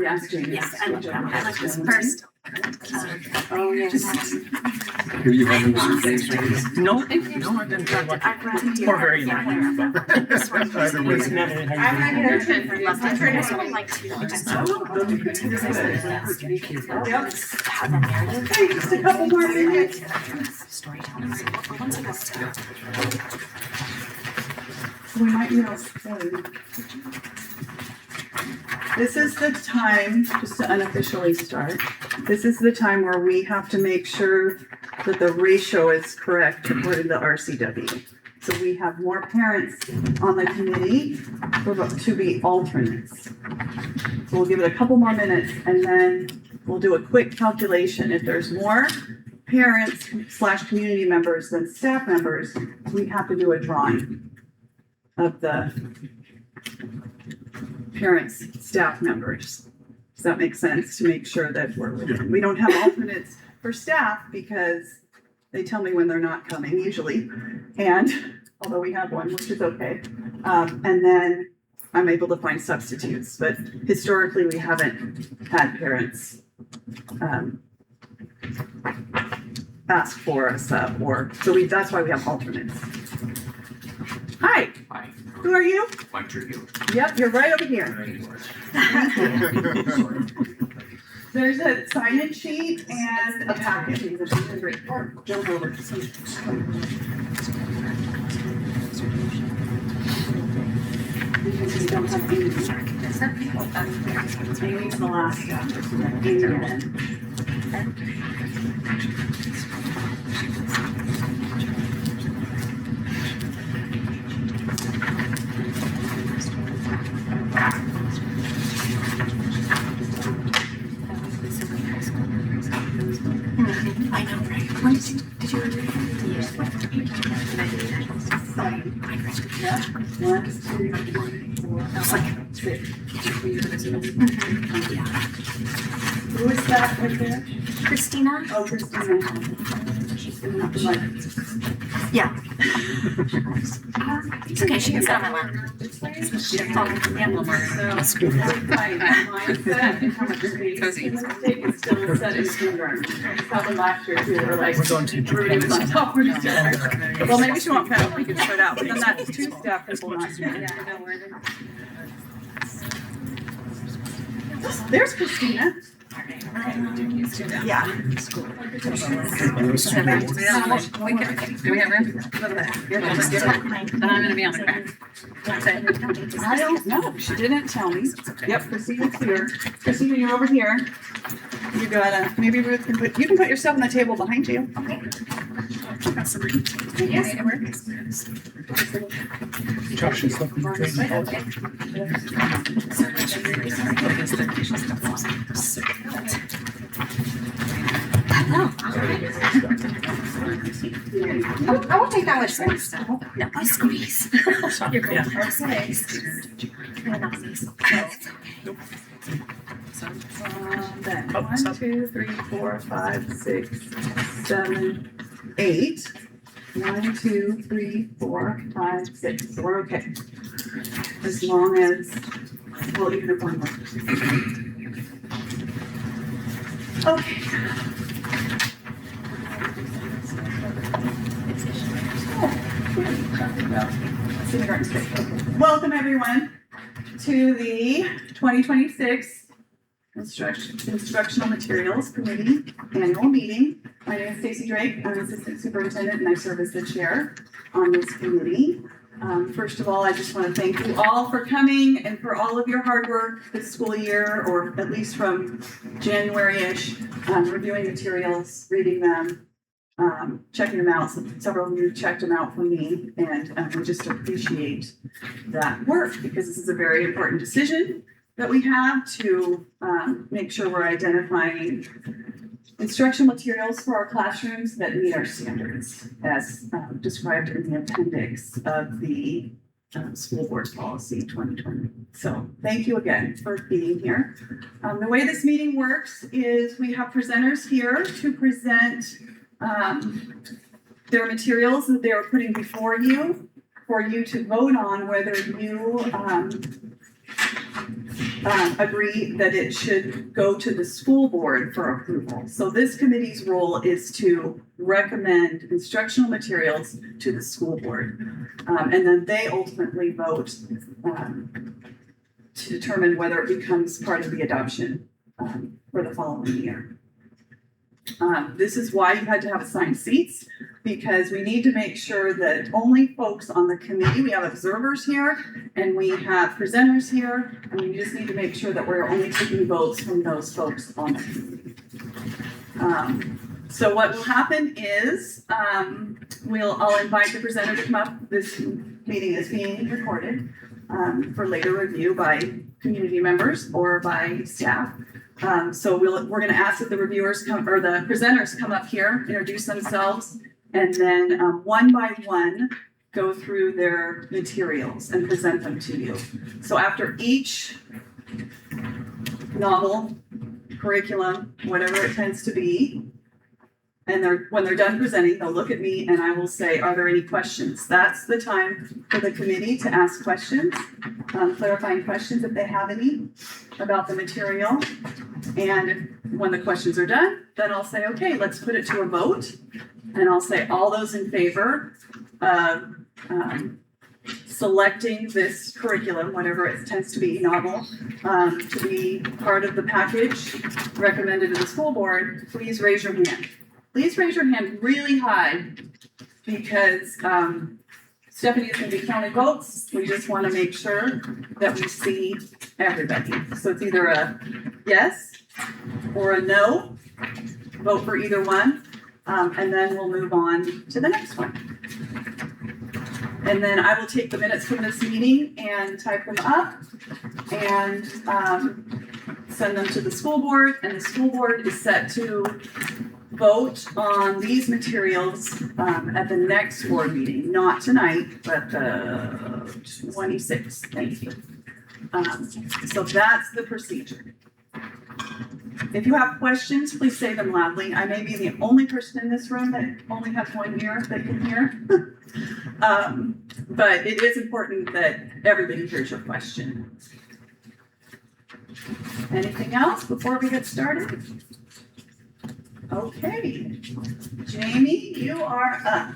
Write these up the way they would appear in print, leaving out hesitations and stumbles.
Yes, Jamie. Yes, I like this first. Oh, yes. Do you have any surveys or anything? No, no, I didn't feel like I've read or very much. This one. Either way. I'm not here. I'm trying to sort of like to just have a narrative. Hey, just a couple more minutes. Storytelling. Once I got to We might need to. This is the time, just to unofficially start, this is the time where we have to make sure that the ratio is correct according to RCW. So we have more parents on the committee to be alternates. So we'll give it a couple more minutes and then we'll do a quick calculation. If there's more parents / community members than staff members, we have to do a drawing of the parents, staff members. Does that make sense? To make sure that we don't have alternates for staff because they tell me when they're not coming usually. And although we have one, which is okay. And then I'm able to find substitutes, but historically we haven't had parents ask for us that's why we have alternates. Hi. Hi. Who are you? Mike Tribune. Yep, you're right over here. There's a sign-in sheet and a packet. Jump over. Because we don't have any. Amy's the last step. I know, right? When did you read it? Yeah. 1, 2, 3, 4. I was like, 6. Who is that right there? Christina? Oh, Christina. She's giving up the mic. Yeah. It's okay, she can sit on my lap. Oh, yeah, a little more. So, mindset and how much space it's gonna take is still set in stone. Probably last year too, we're like, We're going to everybody was on top of each other. Well, maybe she won't pass, we can spread out, but then that's 2 staff people not here. There's Christina. Yeah. Do we have room? Then I'm gonna be on the crack. I don't know, she didn't tell me. Yep, Christina's here. Christina, you're over here. You gotta, maybe Ruth can you can put yourself on the table behind you. Okay. Yes, it works. Josh is looking great. I will take that one. No, I squeeze. You're good. Yeah. Then 1, 2, 3, 4, 5, 6, 7, 8. 1, 2, 3, 4, 5, 6. So we're okay. As long as we'll even if one more. Okay. Welcome everyone to the 2026 Instructional Materials Committee Annual Meeting. My name is Stacy Drake. I'm Assistant Superintendent and I serve as the chair on this committee. First of all, I just want to thank you all for coming and for all of your hard work this school year, or at least from January-ish, reviewing materials, reading them, checking them out. Several of you checked them out for me, and I just appreciate that work because this is a very important decision that we have to make sure we're identifying instructional materials for our classrooms that meet our standards as described in the appendix of the school board policy 2020. So thank you again for being here. The way this meeting works is we have presenters here to present their materials that they are putting before you for you to vote on whether you agree that it should go to the school board for approval. So this committee's role is to recommend instructional materials to the school board. And then they ultimately vote to determine whether it becomes part of the adoption for the following year. This is why you had to have assigned seats, because we need to make sure that only folks on the committee, we have observers here and we have presenters here, and we just need to make sure that we're only taking votes from those folks on the committee. So what will happen is I'll invite the presenter to come up. This meeting is being recorded for later review by community members or by staff. So we're going to ask that the reviewers come, or the presenters come up here, introduce themselves, and then one by one go through their materials and present them to you. So after each novel, curriculum, whatever it tends to be, and when they're done presenting, they'll look at me and I will say, are there any questions? That's the time for the committee to ask questions, clarifying questions if they have any about the material. And when the questions are done, then I'll say, okay, let's put it to a vote. And I'll say, all those in favor of selecting this curriculum, whatever it tends to be, novel, to be part of the package recommended to the school board, please raise your hand. Please raise your hand really high, because Stephanie is going to be counting votes. We just want to make sure that we see everybody. So it's either a yes or a no. Vote for either one, and then we'll move on to the next one. And then I will take the minutes from this meeting and type them up and send them to the school board. And the school board is set to vote on these materials at the next board meeting, not tonight, but the 26th. Thank you. So that's the procedure. If you have questions, please say them loudly. I may be the only person in this room that only has one ear that can hear. But it is important that everybody hears your question. Anything else before we get started? Okay, Jamie, you are up.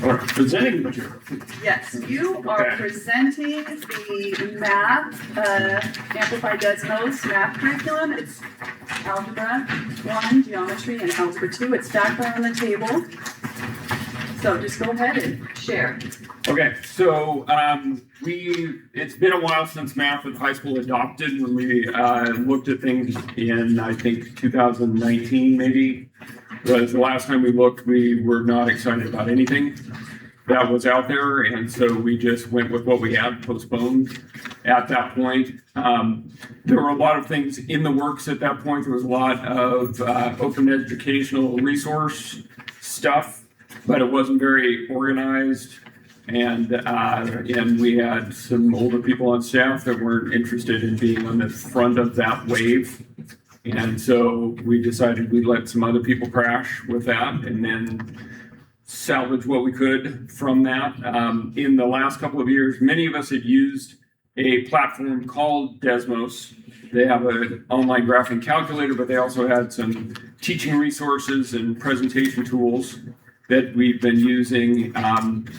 Or presenting material. Yes, you are Okay. presenting the math, Amplified Desmos math curriculum. It's Algebra 1, Geometry, and Algebra 2. It's back there on the table. So just go ahead and share. Okay, so it's been a while since math at high school adopted. When we looked at things in, I think, 2019 maybe, was the last time we looked. We were not excited about anything that was out there, and so we just went with what we had postponed at that point. There were a lot of things in the works at that point. There was a lot of open educational resource stuff, but it wasn't very organized. And we had some older people on staff that weren't interested in being on the front of that wave. And so we decided we'd let some other people crash with that and then salvage what we could from that. In the last couple of years, many of us had used a platform called Desmos. They have an online graphing calculator, but they also had some teaching resources and presentation tools that we've been using.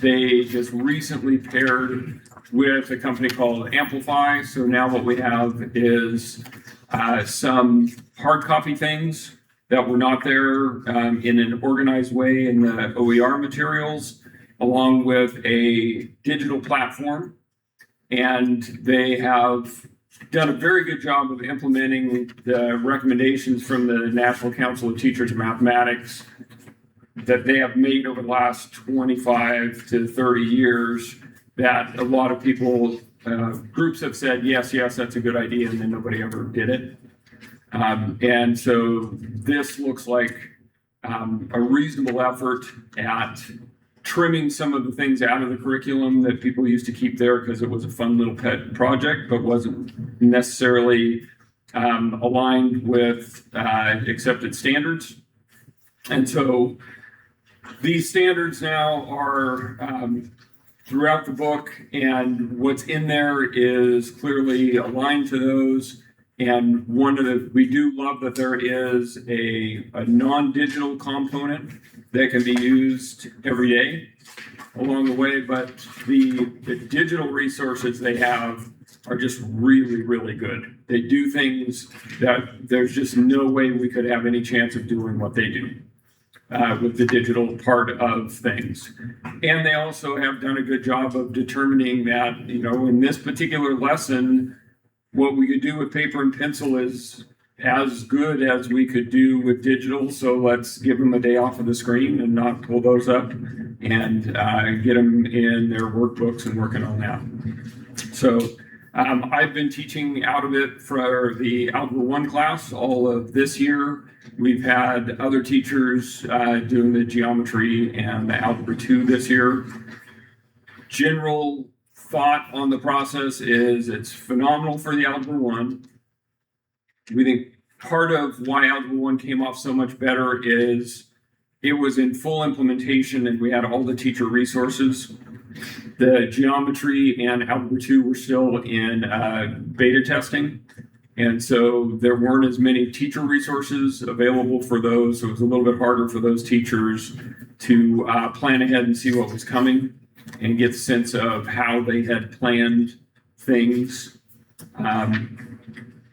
They just recently paired with a company called Amplify. So now what we have is some hard copy things that were not there in an organized way in the OER materials, along with a digital platform. And they have done a very good job of implementing the recommendations from the National Council of Teachers of Mathematics that they have made over the last 25 to 30 years, that a lot of people, groups have said, yes, that's a good idea, and then nobody ever did it. And so this looks like a reasonable effort at trimming some of the things out of the curriculum that people used to keep there because it was a fun little pet project, but wasn't necessarily aligned with accepted standards. And so these standards now are throughout the book, and what's in there is clearly aligned to those. And we do love that there is a non-digital component that can be used every day along the way, but the digital resources they have are just really, really good. They do things that there's just no way we could have any chance of doing what they do with the digital part of things. And they also have done a good job of determining that, in this particular lesson, what we could do with paper and pencil is as good as we could do with digital. So let's give them a day off of the screen and not pull those up, and get them in their workbooks and working on that. So I've been teaching out of it for the Algebra 1 class all of this year. We've had other teachers doing the geometry and the Algebra 2 this year. General thought on the process is it's phenomenal for the Algebra 1. We think part of why Algebra 1 came off so much better is it was in full implementation and we had all the teacher resources. The geometry and Algebra 2 were still in beta testing. And so there weren't as many teacher resources available for those. So it was a little bit harder for those teachers to plan ahead and see what was coming and get a sense of how they had planned things.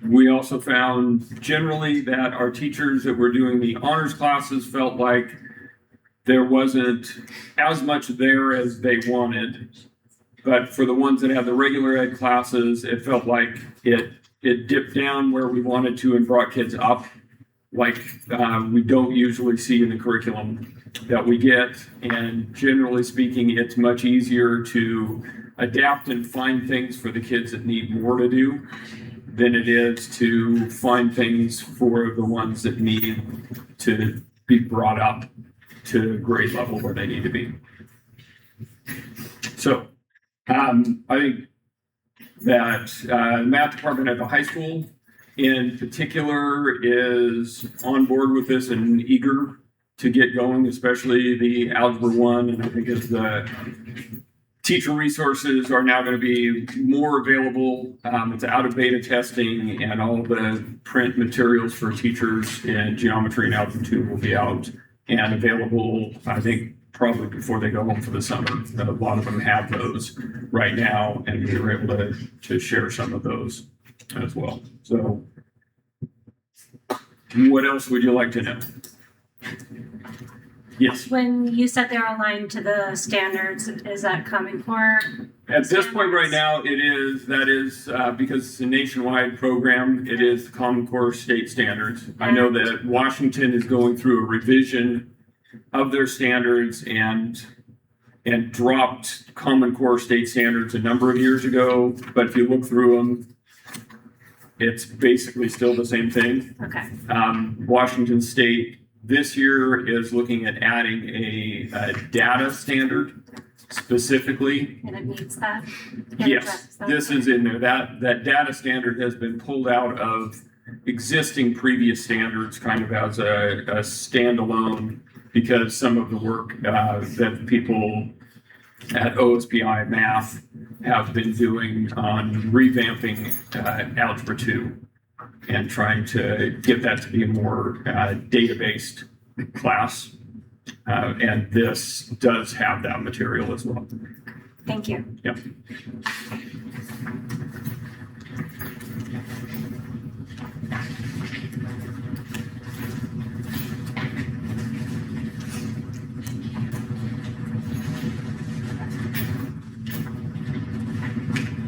We also found generally that our teachers that were doing the honors classes felt like there wasn't as much there as they wanted. But for the ones that had the regular ed classes, it felt like it dipped down where we wanted to and brought kids up like we don't usually see in the curriculum that we get. And generally speaking, it's much easier to adapt and find things for the kids that need more to do than it is to find things for the ones that need to be brought up to grade level where they need to be. So I think that the math department at the high school in particular is on board with this and eager to get going, especially the Algebra 1. And I think as the teacher resources are now going to be more available, it's out of beta testing, and all the print materials for teachers in geometry and Algebra 2 will be out and available, I think, probably before they go home for the summer. A lot of them have those right now, and we were able to share some of those as well. So what else would you like to know? Yes. When you said they're aligned to the standards, is that coming for? At this point right now, that is because it's a nationwide program, it is the Common Core state standards. I know that Washington is going through a revision of their standards and dropped Common Core state standards a number of years ago. But if you look through them, it's basically still the same thing. Okay. Washington State this year is looking at adding a data standard specifically. And it needs that? Yes, this is in there. That data standard has been pulled out of existing previous standards kind of as a standalone, because some of the work that people at OSPI Math have been doing on revamping Algebra 2 and trying to get that to be a more data-based class. And this does have that material as well. Thank you. Yep.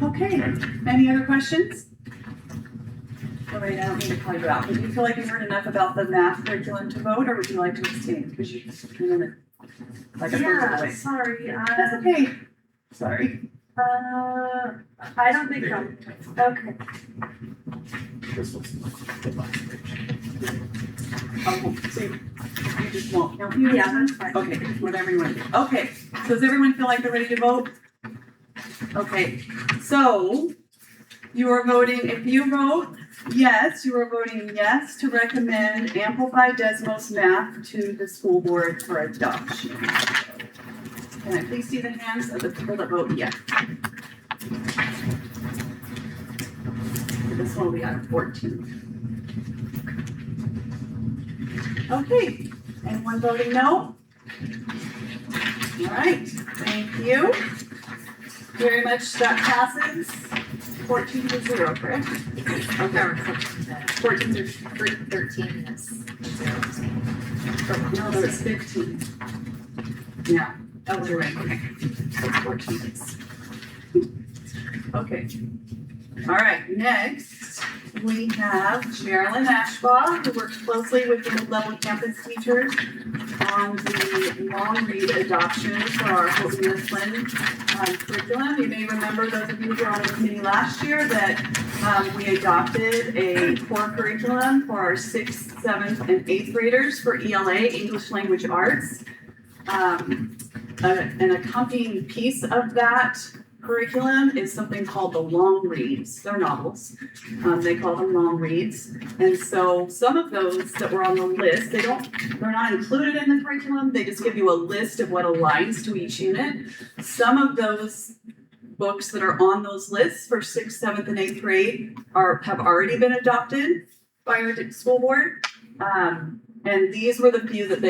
Okay, any other questions? All right, I don't need to call you out, but do you feel like you've heard enough about the math curriculum to vote, or would you like to abstain? Because you like a third of the way. Sorry. That's okay. Sorry. I don't think so. Okay. Okay, so you just won't count you? Yeah, that's fine. Okay, whatever you want to do. Okay, so does everyone feel like they're ready to vote? Okay, so you are voting, if you vote yes, you are voting yes to recommend Amplify Desmos Math to the school board for adoption. Can I please see the hands of the people that vote yes? This one will be out of 14. Okay, anyone voting no? All right, thank you. Very much, that passes 14-0, correct? Okay. 13 is 0. No, it's 15. Yeah, oh, you're right, okay. So it's 14. Okay. All right, next, we have Marilyn Ashbaugh, who works closely with the mid-level campus teachers on the long read adoption for our Hope Mifflin curriculum. You may remember, those of you who were on the committee last year, that we adopted a core curriculum for our 6th, 7th, and 8th graders for ELA, English Language Arts. An accompanying piece of that curriculum is something called the long reads. They're novels. They call them long reads. And so some of those that were on the list, they're not included in the curriculum. They just give you a list of what aligns to each unit. Some of those books that are on those lists for 6th, 7th, and 8th grade have already been adopted by our school board. And these were the few that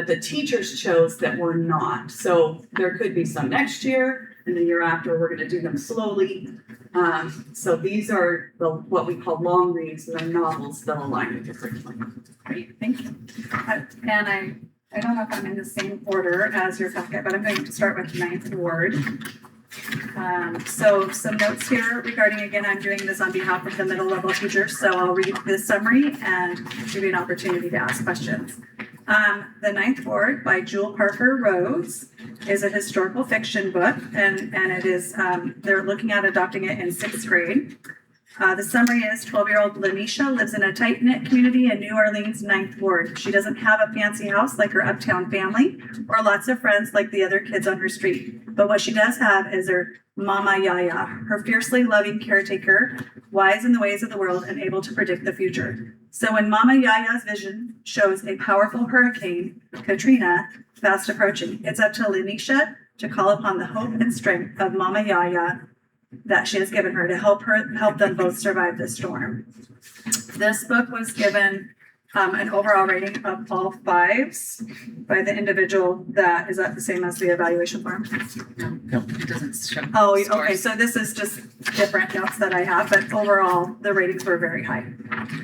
the teachers chose that were not. So there could be some next year, and the year after, we're gonna do them slowly. So these are what we call long reads, they're novels that align with the curriculum. Great, thank you. And I don't know if I'm in the same order as your packet, but I'm going to start with 9th ward. So some notes here regarding, again, I'm doing this on behalf of the middle level teachers, so I'll read this summary and give you an opportunity to ask questions. The 9th Ward by Jewel Parker Rhodes is a historical fiction book, and it is, they're looking at adopting it in 6th grade. The summary is 12-year-old Lanisha lives in a tight-knit community in New Orleans' 9th Ward. She doesn't have a fancy house like her uptown family or lots of friends like the other kids on her street. But what she does have is her Mama Yaya, her fiercely loving caretaker, wise in the ways of the world and able to predict the future. So when Mama Yaya's vision shows a powerful hurricane, Katrina, fast approaching, it's up to Lanisha to call upon the hope and strength of Mama Yaya that she has given her to help them both survive the storm. This book was given an overall rating of all 5s by the individual. That is that the same as the evaluation form? No. It doesn't show. Oh, okay, scores. so this is just different notes that I have, but overall, the ratings were very high.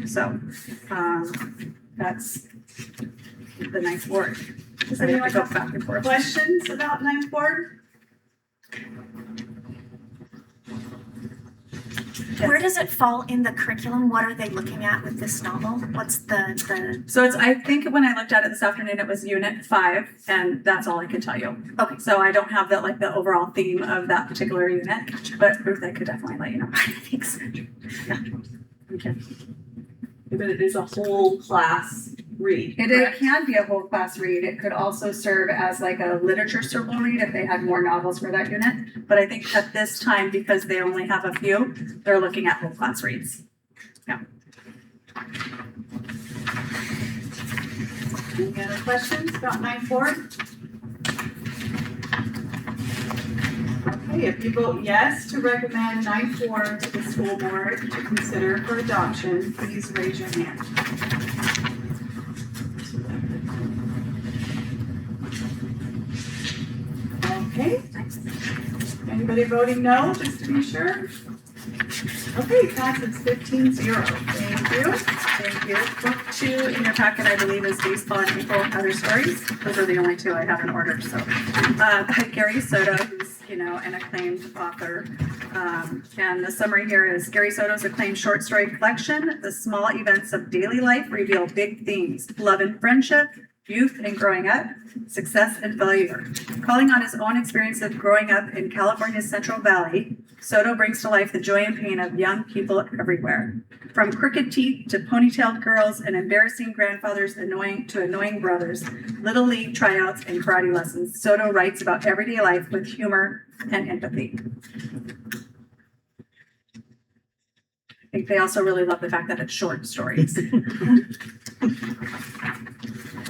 So, that's the 9th ward. Does I have anyone to go have back and forth. questions about 9th ward? Where does it fall in the curriculum? What are they looking at with this novel? What's the? So I think when I looked at it this afternoon, it was unit 5, and that's all I can tell you. Okay. So I don't have the overall theme of that particular unit, but Ruth, I could definitely let you know. Thanks. Yeah. Okay. But it is a whole class read. It can be a whole class read. It could also serve as like a literature circle read if they had more novels for that unit. But I think at this time, because they only have a few, they're looking at whole class reads. Yeah. Any other questions about 9th ward? Okay, if you vote yes to recommend 9th ward to the school board to consider for adoption, please raise your hand. Okay. Anybody voting no, just to be sure? Okay, passes 15-0. Thank you. Thank you. Book 2 in your packet, I believe, is Baseball and April Other Stories. Those are the only 2 I have in order. So, by Gary Soto, who's an acclaimed author. And the summary here is Gary Soto's acclaimed short story collection. The small events of daily life reveal big themes: love and friendship, youth and growing up, success and failure. Calling on his own experience of growing up in California's Central Valley, Soto brings to life the joy and pain of young people everywhere. From crooked teeth to ponytailed girls and embarrassing grandfathers to annoying brothers, little league tryouts and karate lessons, Soto writes about everyday life with humor and empathy. I think they also really love the fact that it's short stories.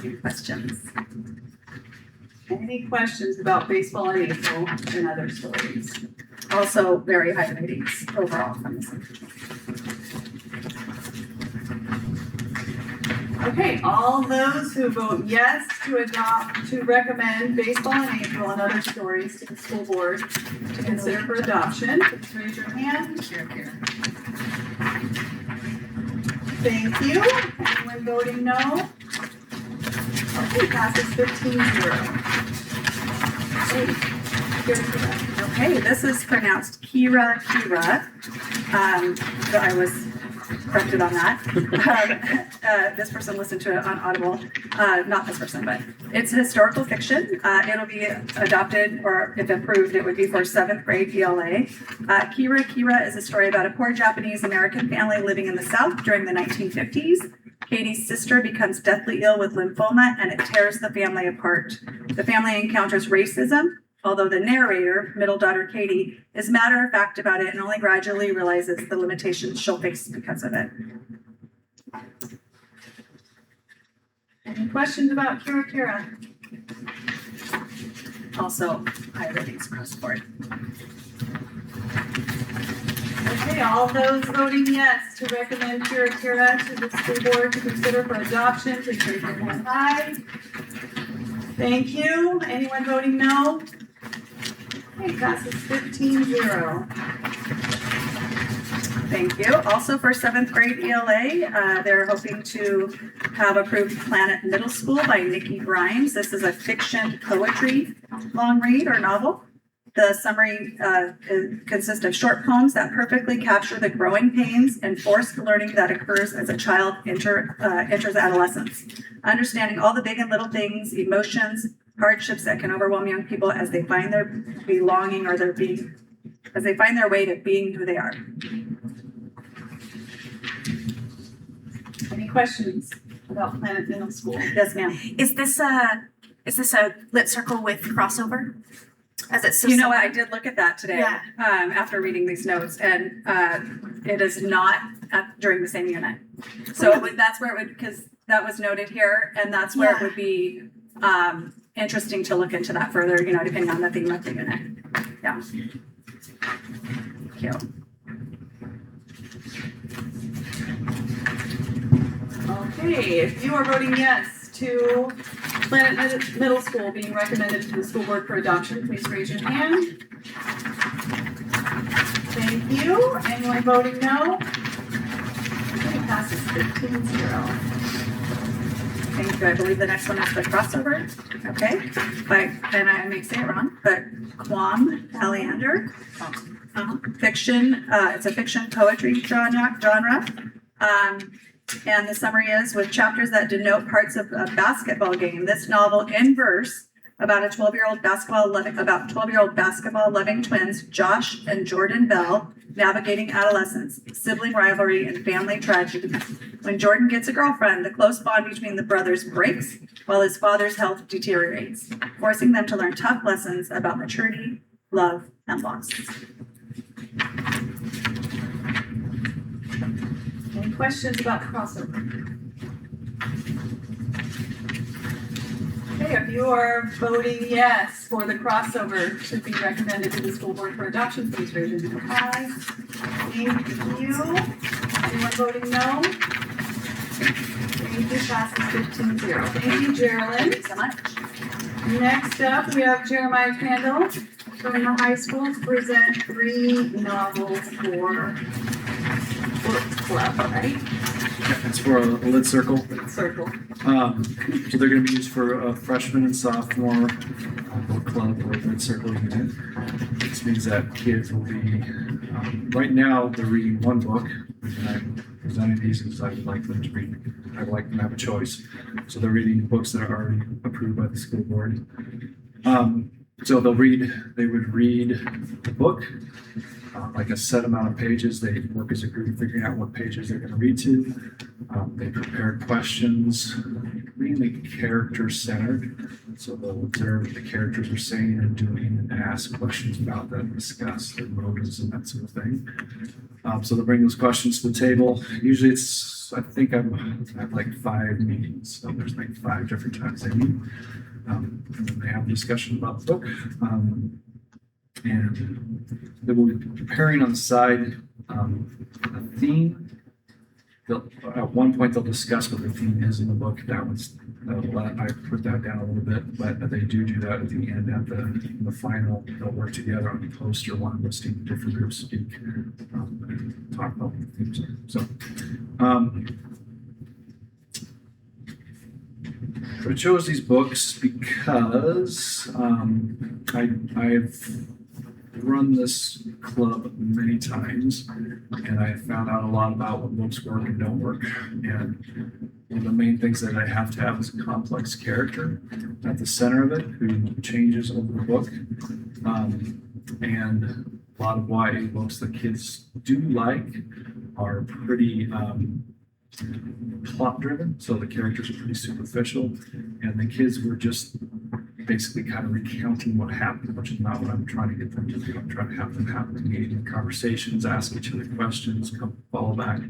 Any questions? Anything Any questions about baseball in April and other stories? Also very high ratings overall from this. Okay, all those who vote yes to recommend baseball in April and other stories to the school board to consider for adoption, please raise your hand. Thank you. Anyone voting no? Okay, passes 15-0. Okay, this is pronounced Kira. So I was corrected on that. This person listened to it on Audible. Not this person, but it's historical fiction. It'll be adopted, or if approved, it would be for 7th grade ELA. Kira is a story about a poor Japanese American family living in the South during the 1950s. Katie's sister becomes deathly ill with lymphoma, and it tears the family apart. The family encounters racism, although the narrator, middle daughter Katie, is matter of fact about it and only gradually realizes the limitations she'll face because of it. Any questions about Kira? Also, high ratings across the board. Okay, all those voting yes to recommend Kira to the school board to consider for adoption, please raise your hand high. Thank you. Anyone voting no? Okay, passes 15-0. Thank you. Also for 7th grade ELA, they're hoping to have approved Planet Middle School by Nikki Grimes. This is a fiction poetry long read or novel. The summary consists of short poems that perfectly capture the growing pains and forced learning that occurs as a child enters adolescence. Understanding all the big and little things, emotions, hardships that can overwhelm young people as they find their belonging or as they find their way to being who they are. Any questions about Planet Middle School? Yes, ma'am. Is this a lit circle with crossover? As it's You know what? I did look at that today Yeah. after reading these notes, and it is not during the same unit. So that's where it would, because that was noted here, and that's where it would be interesting to look into that further, depending on the theme of the unit. Yeah. Thank you. Okay, if you are voting yes to Planet Middle School being recommended to the school board for adoption, please raise your hand. Thank you. Anyone voting no? Okay, passes 15-0. Thank you. I believe the next one is the crossover. Okay. And I may say it wrong, but Quam Aleander. Fiction. It's a fiction poetry genre. And the summary is, with chapters that denote parts of a basketball game, this novel in verse about 12-year-old basketball loving twins, Josh and Jordan Bell, navigating adolescence, sibling rivalry, and family tragedy. When Jordan gets a girlfriend, the close bond between the brothers breaks while his father's health deteriorates, forcing them to learn tough lessons about maturity, love, and loss. Any questions about the crossover? Okay, if you are voting yes for the crossover to be recommended to the school board for adoption, please raise your hand high. Thank you. Anyone voting no? Thank you, passes 15-0. Thank you, Geraldine. Thank you so much. Next up, we have Jeremiah Crandall from the high school to present 3 novels for book club, right? Yeah, it's for a lit circle. Circle. So they're going to be used for a freshman and sophomore book club or lit circle unit. This means that kids will be, right now they're reading one book, and I'm presenting these because I would like them to read. I would like them to have a choice. So they're reading books that are already approved by the school board. So they would read the book, like a set amount of pages. They work as a group figuring out what pages they're going to read to. They prepare questions, mainly character-centered. So they'll observe what the characters are saying and doing and ask questions about that, discuss their motives and that sort of thing. So they'll bring those questions to the table. Usually I have like 5 meetings. So there's like 5 different times they meet. And then they have a discussion about the book. And they will be preparing on the side a theme. At one point, they'll discuss what the theme is in the book. I put that down a little bit, but they do that at the end. At the final, they'll work together on the poster, one listing different groups speak, and talk about the themes. So, I chose these books because I've run this club many times, and I found out a lot about what books work and don't work. And one of the main things that I have to have is a complex character at the center of it who changes over the book. And a lot of YA books that kids do like are pretty plot driven, so the characters are pretty superficial, and the kids were just basically kind of recounting what happened, which is not what I'm trying to get them to do. I'm trying to have them have engaging conversations, ask each other questions, follow back,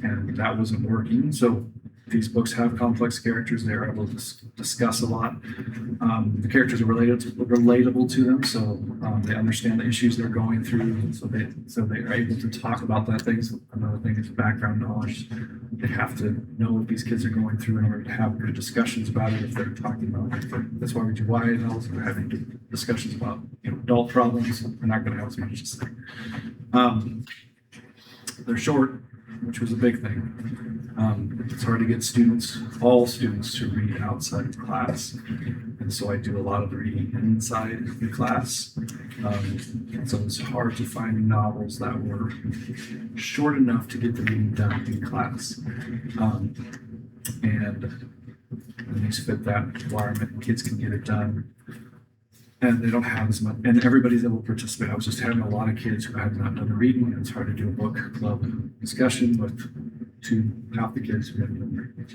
and that wasn't working. So these books have complex characters. They're able to discuss a lot. The characters are relatable to them, so they understand the issues they're going through. So they are able to talk about that things. Another thing is background knowledge. They have to know what these kids are going through in order to have good discussions about it. If they're talking about it, that's why we do YA novels. We're having discussions about adult problems. We're not going to have as much to say. They're short, which was a big thing. It's hard to get all students to read outside of class. And so I do a lot of the reading inside the class. So it's hard to find novels that were short enough to get the reading done in class. And these fit that requirement. Kids can get it done. And they don't have as much, and everybody's able to participate. I was just having a lot of kids who had not done the reading, and it's hard to do a book club discussion with half the kids who hadn't done it.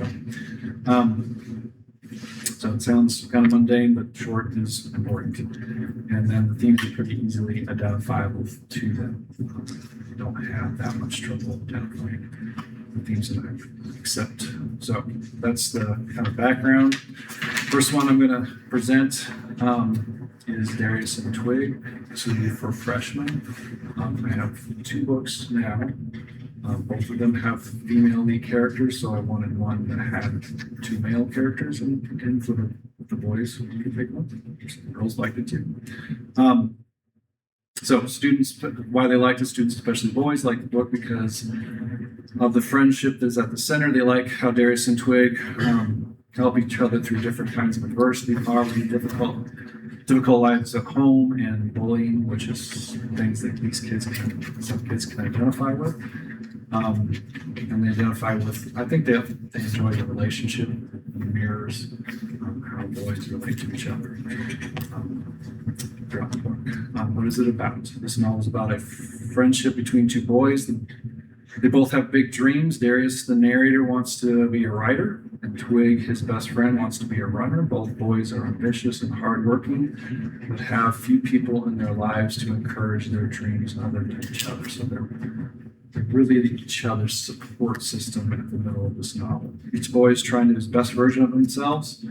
So it sounds kind of mundane, but short is important. And then the themes are pretty easily identifiable to them. They don't have that much trouble identifying the themes that I accept. So that's the kind of background. First one I'm going to present is Darius and Twig. This will be for freshmen. I have 2 books now. Both of them have female lead characters, so I wanted one that had 2 male characters, and for the boys, you can pick one. The girls liked it too. So students, why they liked it, students, especially boys, like the book because of the friendship that's at the center. They like how Darius and Twig help each other through different kinds of adversity, poverty, difficult lives at home, and bullying, which is things that some kids can identify with. And they identify with, I think they enjoy the relationship and mirrors how boys relate to each other throughout the book. What is it about? This novel is about a friendship between 2 boys. They both have big dreams. Darius, the narrator, wants to be a writer, and Twig, his best friend, wants to be a runner. Both boys are ambitious and hardworking, but have few people in their lives to encourage their dreams other than each other. So they're really each other's support system in the middle of this novel. Each boy is trying to do his best version of themselves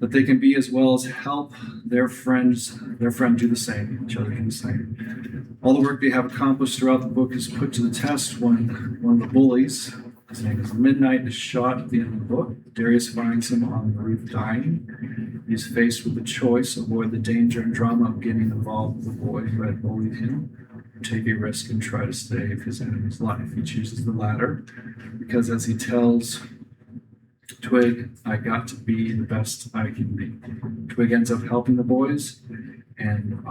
that they can be, as well as help their friend do the same, each other do the same. All the work they have accomplished throughout the book is put to the test when one of the bullies, his name is Midnight, is shot at the end of the book. Darius finds him on the roof dying. He's faced with the choice: avoid the danger and drama of getting involved with the boy who had bullied him, take a risk and try to save his enemy's life. He chooses the latter because, as he tells Twig, I got to be the best I can be. Twig ends up helping the boys, and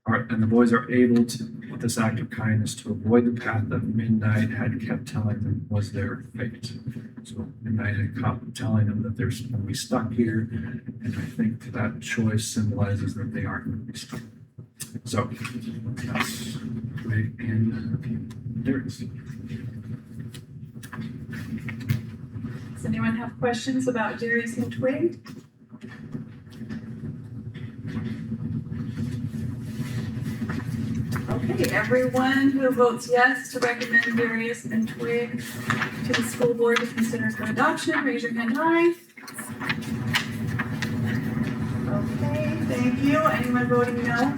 the boys are able to, with this act of kindness, to avoid the path that Midnight had kept telling them was their fate. So Midnight had kept telling them that they're going to be stuck here, and I think that choice symbolizes that they aren't going to be stuck. So that's Twig and Darius. Does anyone have questions about Darius and Twig? Okay, everyone who votes yes to recommend Darius and Twig to the school board to consider for adoption, raise your hand high. Thank you. Anyone voting no?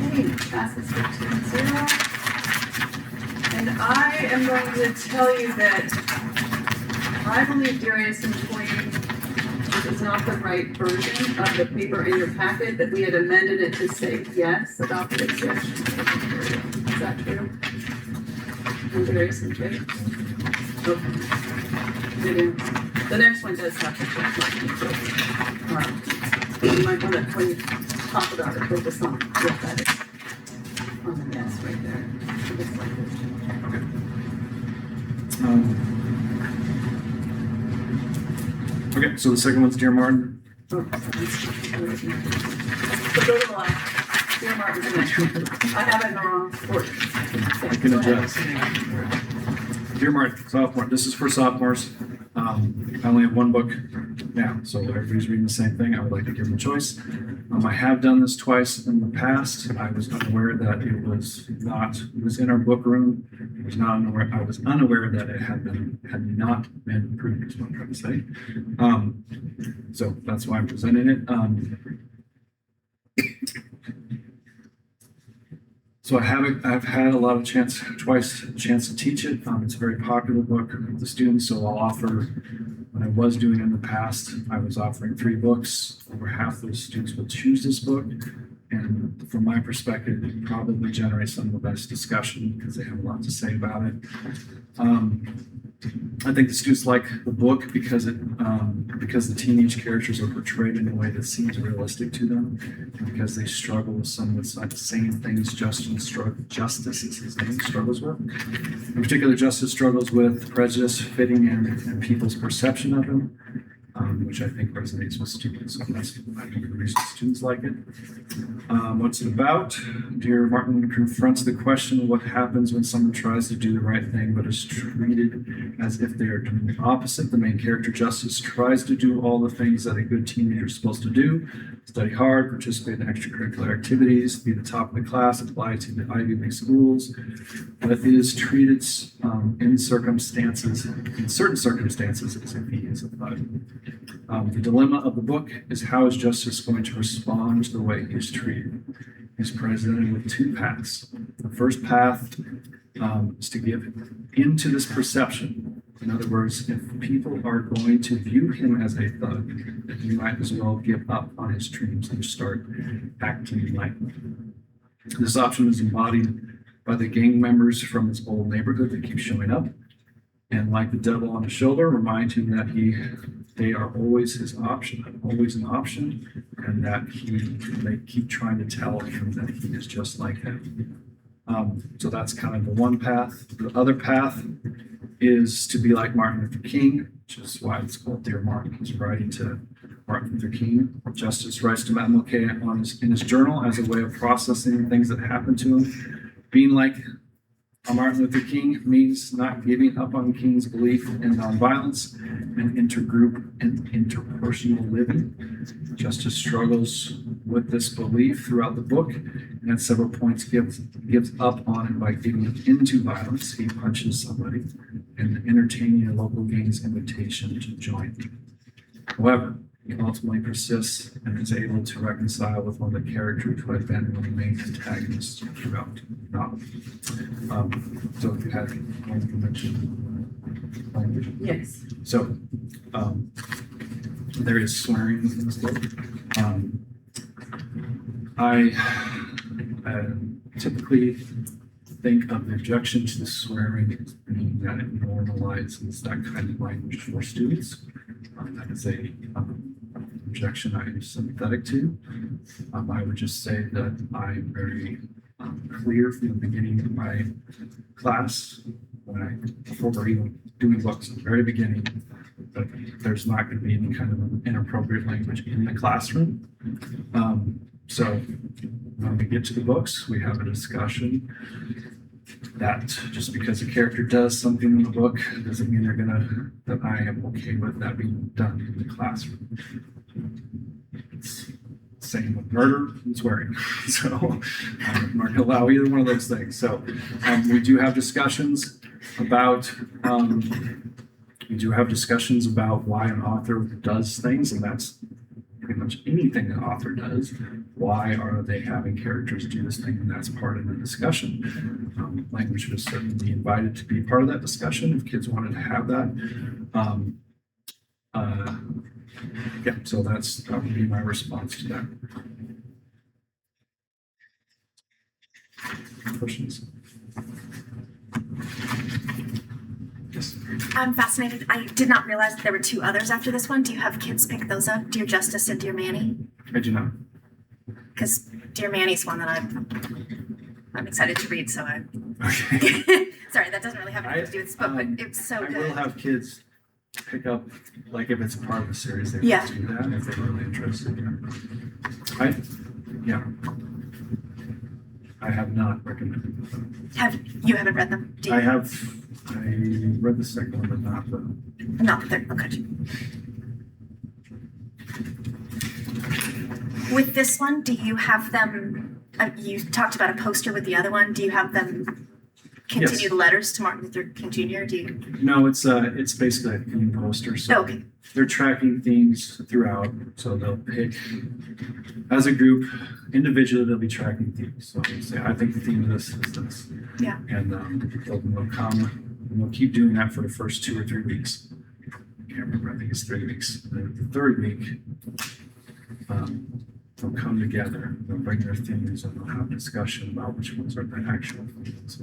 Okay, passes 15-0. And I am going to tell you that I believe Darius and Queen is not the right version of the paper in your packet, that we had amended it to say yes, adopted exception. Is that true? And Darius and Queen? Okay. It is. The next one does have to change. You might want to, when you talk about it, focus on what that is. On the yes right there. It looks like this. Okay, so the second one's Dear Martin. Oh, so go to the left. Dear Martin, I have it in the wrong order. I can adjust. Dear Martin, sophomore, this is for sophomores. I only have one book now, so everybody's reading the same thing. I would like to give them a choice. I have done this twice in the past. I was unaware that it was in our book room. I was unaware that it had not been approved, is what I'm trying to say. So that's why I'm presenting it. So I've had a lot of chance to teach it. It's a very popular book with the students, so I'll offer, when I was doing it in the past, I was offering 3 books. Over half those students will choose this book. And from my perspective, it probably generates some of the best discussion because they have a lot to say about it. I think the students like the book because the teenage characters are portrayed in a way that seems realistic to them, because they struggle with some of the same things Justice is his name struggles with. In particular, Justice struggles with prejudice, fitting in, and people's perception of him, which I think resonates with students. So that's, I think, the reason students like it. What's it about? Dear Martin confronts the question of what happens when someone tries to do the right thing but is treated as if they are doing the opposite. The main character, Justice, tries to do all the things that a good teenager is supposed to do: study hard, participate in extracurricular activities, be the top of the class, apply to the Ivy League schools, but is treated in certain circumstances as if he is a thug. The dilemma of the book is, how is Justice going to respond to the way he is treated? He's presented with 2 paths. The first path is to give into this perception. In other words, if people are going to view him as a thug, then he might as well give up on his dreams and start acting like them. This option is embodied by the gang members from his old neighborhood that keep showing up, and like the devil on his shoulder, remind him that they are always his option, always an option, and that they keep trying to tell him that he is just like them. So that's kind of the one path. The other path is to be like Martin Luther King, which is why it's called Dear Martin. He's writing to Martin Luther King. Justice writes to MLK in his journal as a way of processing things that happened to him. Being like Martin Luther King means not giving up on King's belief in nonviolence and intergroup and interpersonal living. Justice struggles with this belief throughout the book, and at several points gives up on it by giving into violence. He punches somebody and entertaining a local gang's invitation to join. However, he ultimately persists and is able to reconcile with one of the characters who had been one of the main antagonists throughout the novel. So if you had one to mention language. Yes. So there is swearing in this book. I typically think of the objection to the swearing as being that it normalizes that kind of language for students. That is a objection I am sympathetic to. I would just say that I'm very clear from the beginning of my class, before we're even doing books at the very beginning, that there's not going to be any kind of inappropriate language in the classroom. So when we get to the books, we have a discussion that just because a character does something in the book doesn't mean that I am okay with that being done in the classroom. It's the same with murder and swearing. So I'm not going to allow either one of those things. So we do have discussions about why an author does things, and that's pretty much anything the author does. Why are they having characters do this thing? And that's part of the discussion. Language was certainly invited to be part of that discussion if kids wanted to have that. Yeah, so that would be my response to that. Questions? Yes. I'm fascinated. I did not realize that there were 2 others after this one. Do you have kids pick those up? Dear Justice and Dear Manny? I do not. Because Dear Manny's one that I'm excited to read, so I Okay. sorry, that doesn't really have anything to do with this book, but it's so I good. will have kids pick up, like if it's part of the series, they Yeah. will do that if they're really interested. Yeah. I have not recommended them. You haven't read them? Do you? I read the second one, but not the. Not that they're okay. With this one, do you have them? You talked about a poster with the other one. Do you have them continue Yes. the letters to Martin Luther King Jr.? Do you? No, it's basically a theme poster. So Oh, okay. they're tracking themes throughout. So they'll pick as a group, individually they'll be tracking themes. So they'll say, I think the theme of this is this. Yeah. And they'll come and we'll keep doing that for the first 2 or 3 weeks. I can't remember, I think it's 3 weeks. The third week, they'll come together, they'll bring their themes and they'll have a discussion about which ones are the actual themes.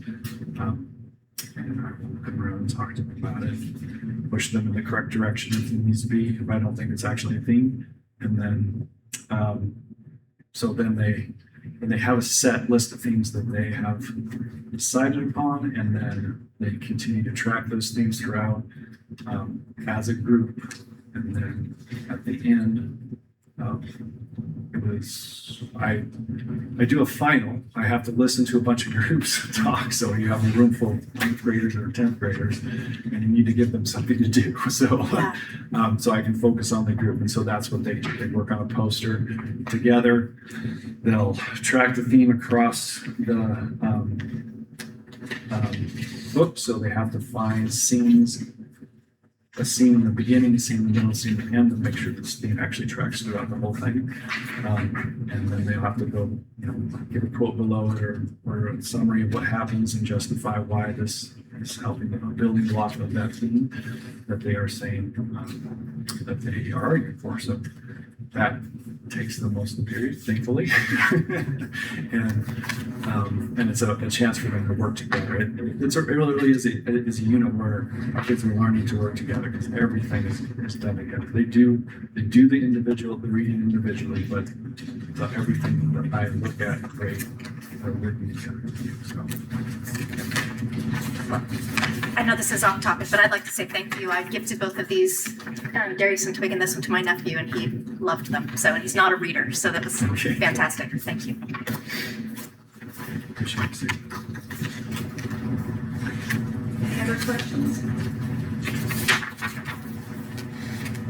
And I will come around and talk to them about it, push them in the correct direction if it needs to be, if I don't think it's actually a theme. And then, so then they have a set list of themes that they have decided upon, and then they continue to track those themes throughout as a group. And then at the end, I do a final. I have to listen to a bunch of groups talk. So you have a room full of 8th graders or 10th graders, and you need to give them something to do. So, so I can focus on the group. And so that's what they do. They work on a poster together. They'll track the theme across the book. So they have to find scenes. A scene in the beginning, a scene in the middle, a scene in the end, to make sure this theme actually tracks throughout the whole thing. And then they'll have to go, give a quote below it or a summary of what happens and justify why this is helping them, a building block of that theme that they are saying that they are arguing for. So that takes the most of the period, thankfully. and it's a chance for them to work together. It really is a unit where kids are learning to work together because everything is done together. They do the reading individually, but everything that I look at, they're working together. I know this is off topic, but I'd like to say thank you. I gifted both of these, Darius and Twig, and this one to my nephew, and he loved them. So, and he's not a reader, so that was fantastic. Thank you. Appreciate it. Any other questions?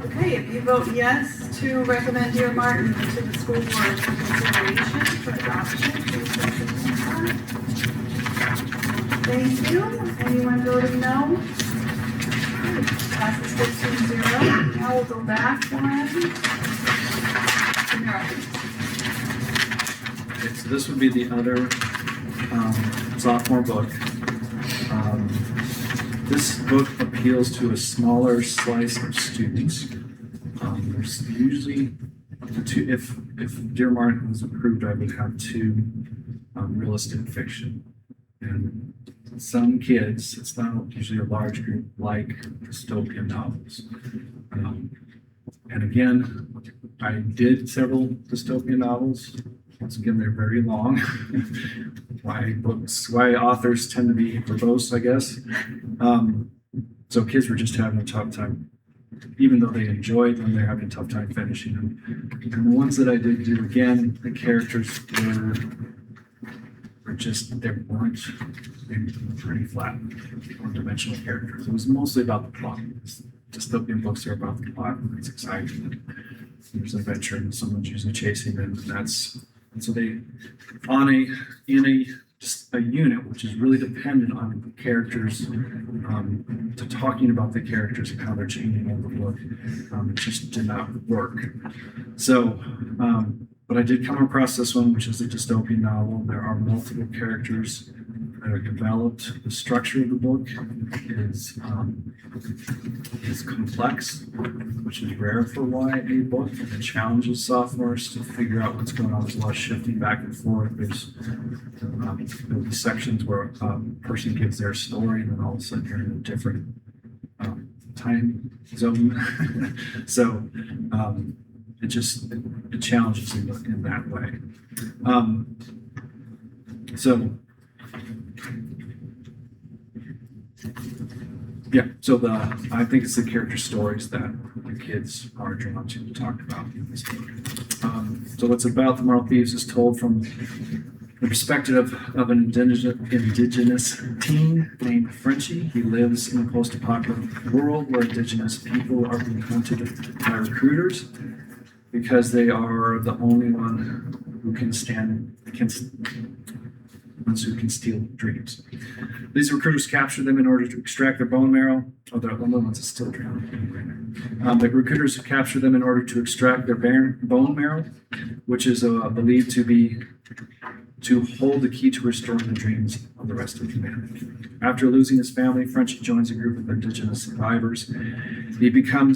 Okay, if you vote yes to recommend Dear Martin to the school board for consideration for adoption, please raise your hand. Thank you. Anyone voting no? Passes 15-0. Now we'll go back one. Okay, so this would be the other sophomore book. This book appeals to a smaller slice of students. There's usually if Dear Martin was approved, I would have 2 realistic fiction. And some kids, it's not usually a large group, like dystopian novels. And again, I did several dystopian novels. Once again, they're very long. Why authors tend to be verbose, I guess. So kids were just having a tough time, even though they enjoyed them, they're having a tough time finishing them. And the ones that I did do, again, the characters were they weren't pretty flat, one-dimensional characters. It was mostly about the plot. Dystopian books are about the plot. It's exciting. There's adventure and someone's usually chasing them, and so they in a a unit which is really dependent on the characters, to talking about the characters and how they're changing in the book. It just did not work. So, but I did come across this one, which is a dystopian novel. There are multiple characters that are developed. The structure of the book is complex, which is rare for YA book, and it challenges sophomores to figure out what's going on. There's a lot of shifting back and forth. There'll be sections where a person gives their story, and then all of a sudden you're in a different time zone. So it challenges in that way. So I think it's the character stories that the kids are drawn to talk about in this book. So what's about the Moral Thieves is told from the perspective of an indigenous teen named Frenchie. He lives in a post-apocalyptic world where indigenous people are being hunted by recruiters because they are the only one who can steal dreams. These recruiters capture them in order to extract their bone marrow. Oh, they're the only ones that still dream. The recruiters capture them in order to extract their bone marrow, which is believed to hold the key to restoring the dreams of the rest of humanity. After losing his family, Frenchie joins a group of indigenous survivors. Who become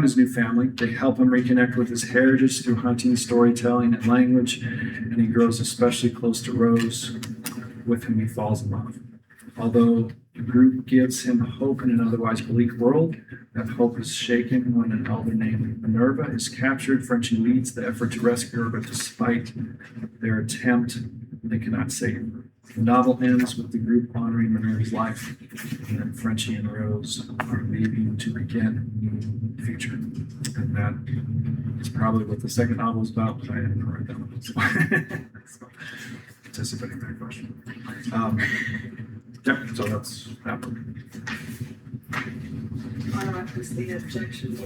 his new family. They help him reconnect with his heritage through hunting, storytelling, and language, and he grows especially close to Rose, with whom he falls in love. Although the group gives him hope in an otherwise bleak world, that hope is shaken when an elder named Minerva is captured. Frenchie leads the effort to rescue her, but despite their attempt, they cannot save her. The novel ends with the group honoring Minerva's life, and then Frenchie and Rose are leaving to begin a new future. And that is probably what the second novel is about, but I didn't write that one. So, anticipating that question. So that's that one. What was the objection?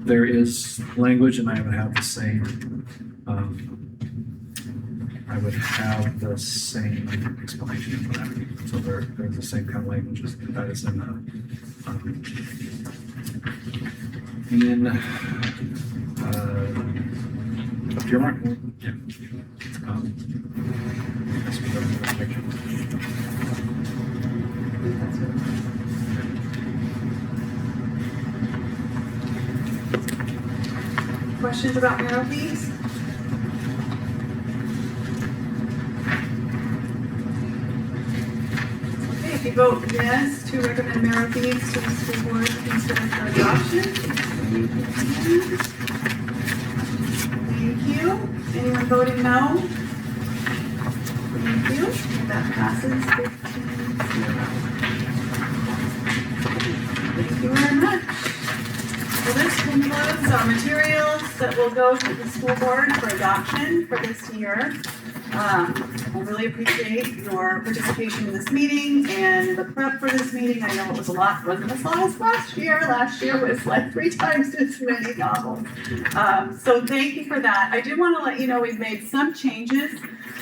There is language, and I would have the same. I would have the same explanation for that. So there's the same kind of language that is in up your mark. Yeah. That's what the picture. Questions about Moral Thieves? Okay, if you vote yes to recommend Moral Thieves to the school board to consider for adoption. Thank you. Anyone voting no? Thank you. That passes 15-0. Thank you very much. Well, this concludes our materials that will go to the school board for adoption for this year. I really appreciate your participation in this meeting and the prep for this meeting. I know it was a lot, wasn't as long as last year. Last year was like 3 times as many novels. So thank you for that. I do want to let you know we've made some changes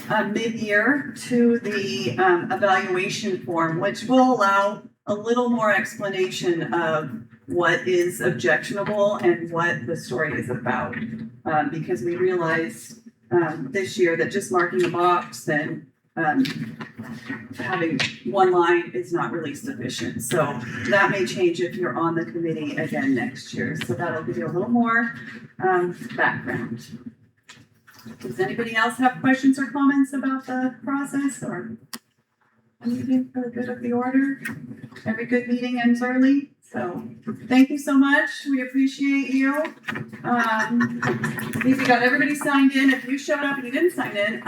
mid-year to the evaluation form, which will allow a little more explanation of what is objectionable and what the story is about. Because we realized this year that just marking a box and having one line is not really sufficient. So that may change if you're on the committee again next year. So that'll give you a little more background. Does anybody else have questions or comments about the process or anything for the good of the order? Every good meeting ends early. So thank you so much. We appreciate you. I think we got everybody signed in. If you showed up and you didn't sign in,